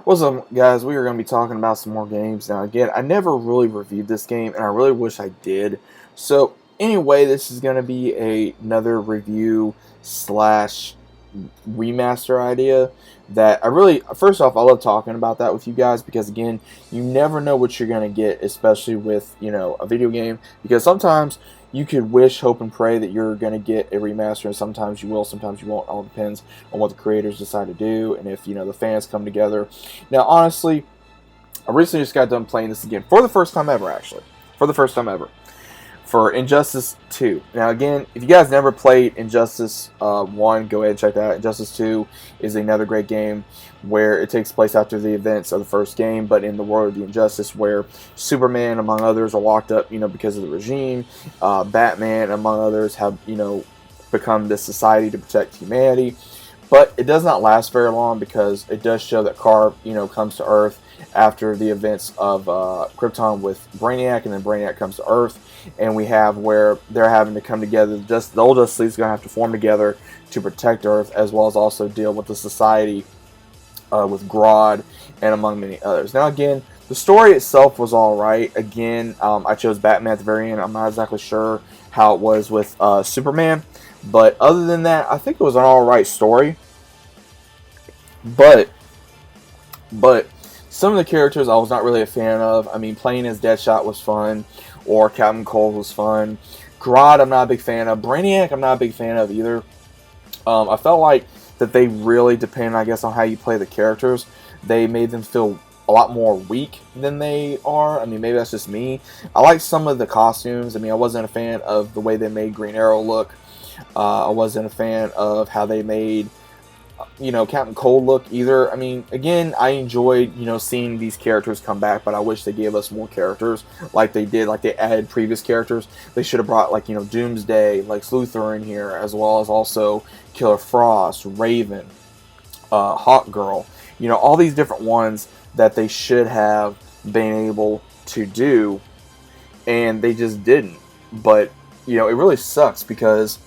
What's up, guys? We are going to be talking about some more games. Now, again, I never really reviewed this game, and I really wish I did. So, anyway, this is going to be another review slash remaster idea that I really, first off, I love talking about that with you guys because, again, you never know what you're going to get, especially with, a video game, because sometimes you could wish, hope, and pray that you're going to get a remaster, and sometimes you will, sometimes you won't. It all depends on what the creators decide to do, and if, the fans come together. Now, honestly, I recently just got done playing this again, for the first time ever, actually. For the first time ever, for Injustice 2. Now, again, if you guys never played Injustice 1, go ahead and check that out. Injustice 2 is another great game where it takes place after the events of the first game, but in the world of the Injustice, where Superman, among others, are locked up, because of the regime. Batman, among others, have, become this society to protect humanity. But it does not last very long because it does show that Carr, comes to Earth after the events of Krypton with Brainiac, and then Brainiac comes to Earth, and we have where they're having to come together. Just the old Justice League's going to have to form together to protect Earth, as well as also deal with the society with Grodd and among many others. Now, again, the story itself was all right. Again, I chose Batman at the very end. I'm not exactly sure how it was with Superman, but other than that, I think it was an all right story. But some of the characters I was not really a fan of. I mean, playing as Deadshot was fun, or Captain Cold was fun. Grodd, I'm not a big fan of. Brainiac, I'm not a big fan of either. I felt like that they really depend, I guess, on how you play the characters. They made them feel a lot more weak than they are. I mean, maybe that's just me. I like some of the costumes. I mean, I wasn't a fan of the way they made Green Arrow look. I wasn't a fan of how they made Captain Cold look either. I mean, again, I enjoyed, seeing these characters come back, but I wish they gave us more characters like they did, like they added previous characters. They should have brought, like, Doomsday, like Luthor in here, as well as also Killer Frost, Raven, Hawk Girl, all these different ones that they should have been able to do, and they just didn't. But, it really sucks because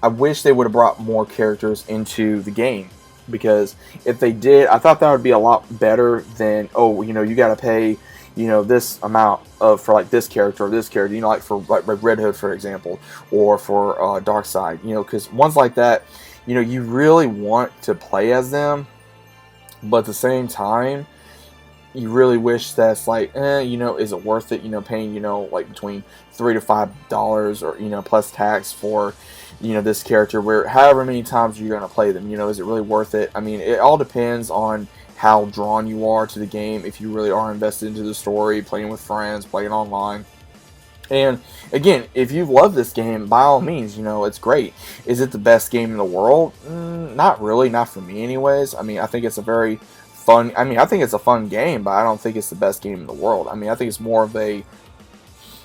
I wish they would have brought more characters into the game, because if they did, I thought that would be a lot better than, you got to pay, this amount for like this character or this character, like for like Red Hood, for example, or for Darkseid, because ones like that, you really want to play as them, but at the same time, you really wish that's like, is it worth it, paying, like between $3 to $5 or, plus tax for, this character, where however many times you're going to play them, is it really worth it? I mean, it all depends on how drawn you are to the game, if you really are invested into the story, playing with friends, playing online. And again, if you love this game, by all means, it's great. Is it the best game in the world? Not really, not for me anyways. I mean, I think it's a very fun, I think it's a fun game, but I don't think it's the best game in the world. I mean, I think it's more of a,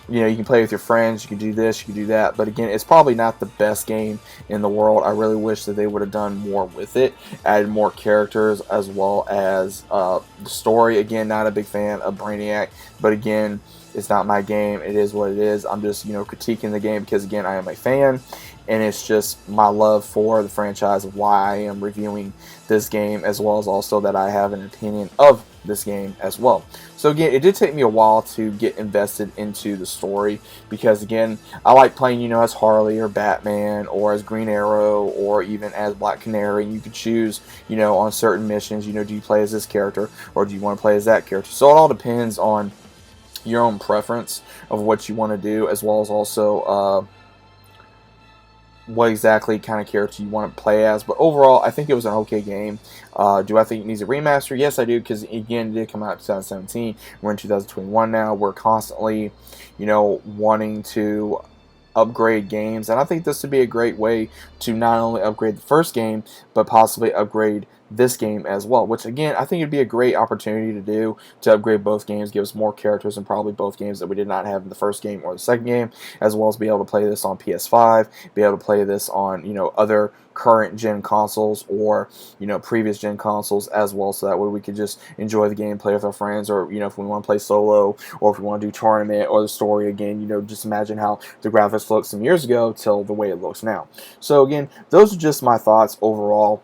you can play with your friends, you can do this, you can do that, but again, it's probably not the best game in the world. I really wish that they would have done more with it, added more characters, as well as the story. Again, not a big fan of Brainiac, but again, it's not my game. It is what it is. I'm just, critiquing the game because, again, I am a fan, and it's just my love for the franchise of why I am reviewing this game, as well as also that I have an opinion of this game as well. So again, it did take me a while to get invested into the story, because again, I like playing, as Harley or Batman or as Green Arrow or even as Black Canary, and you could choose, on certain missions, do you play as this character or do you want to play as that character? So it all depends on your own preference of what you want to do, as well as also what exactly kind of character you want to play as. But overall, I think it was an okay game. Do I think it needs a remaster? Yes, I do, because again, it did come out in 2017. We're in 2021 now. We're constantly, wanting to upgrade games, and I think this would be a great way to not only upgrade the first game, but possibly upgrade this game as well, which again, I think it'd be a great opportunity to do, to upgrade both games, give us more characters in probably both games that we did not have in the first game or the second game, as well as be able to play this on PS5, be able to play this on, other current gen consoles, or previous gen consoles as well, so that way we could just enjoy the game, play with our friends, or if we want to play solo, or if we want to do tournament or the story again, just imagine how the graphics looked some years ago till the way it looks now. So again, those are just my thoughts overall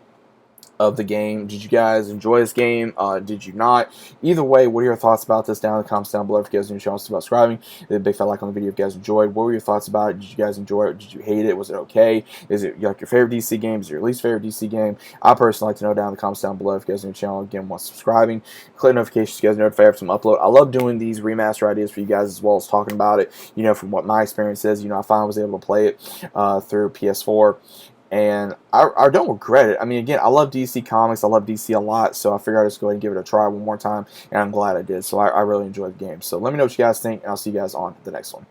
of the game. Did you guys enjoy this game? Did you not? Either way, what are your thoughts about this down in the comments down below. If you guys are new to the channel, about subscribing, hit a big fat like on the video if you guys enjoyed. What were your thoughts about it? Did you guys enjoy it? Did you hate it? Was it okay? Is it like your favorite DC game? Is it your least favorite DC game? I personally like to know down in the comments down below if you guys are new to the channel. Again, while subscribing, click notifications so you guys know if I have some upload. I love doing these remaster ideas for you guys as well as talking about it. You know, from what my experience is, you know, I finally was able to play it through PS4. And I don't regret it. I mean, again, I love DC Comics. I love DC a lot, so I figured I'd just go ahead and give it a try one more time, and I'm glad I did. So I really enjoyed the game. So let me know what you guys think, and I'll see you guys on the next one.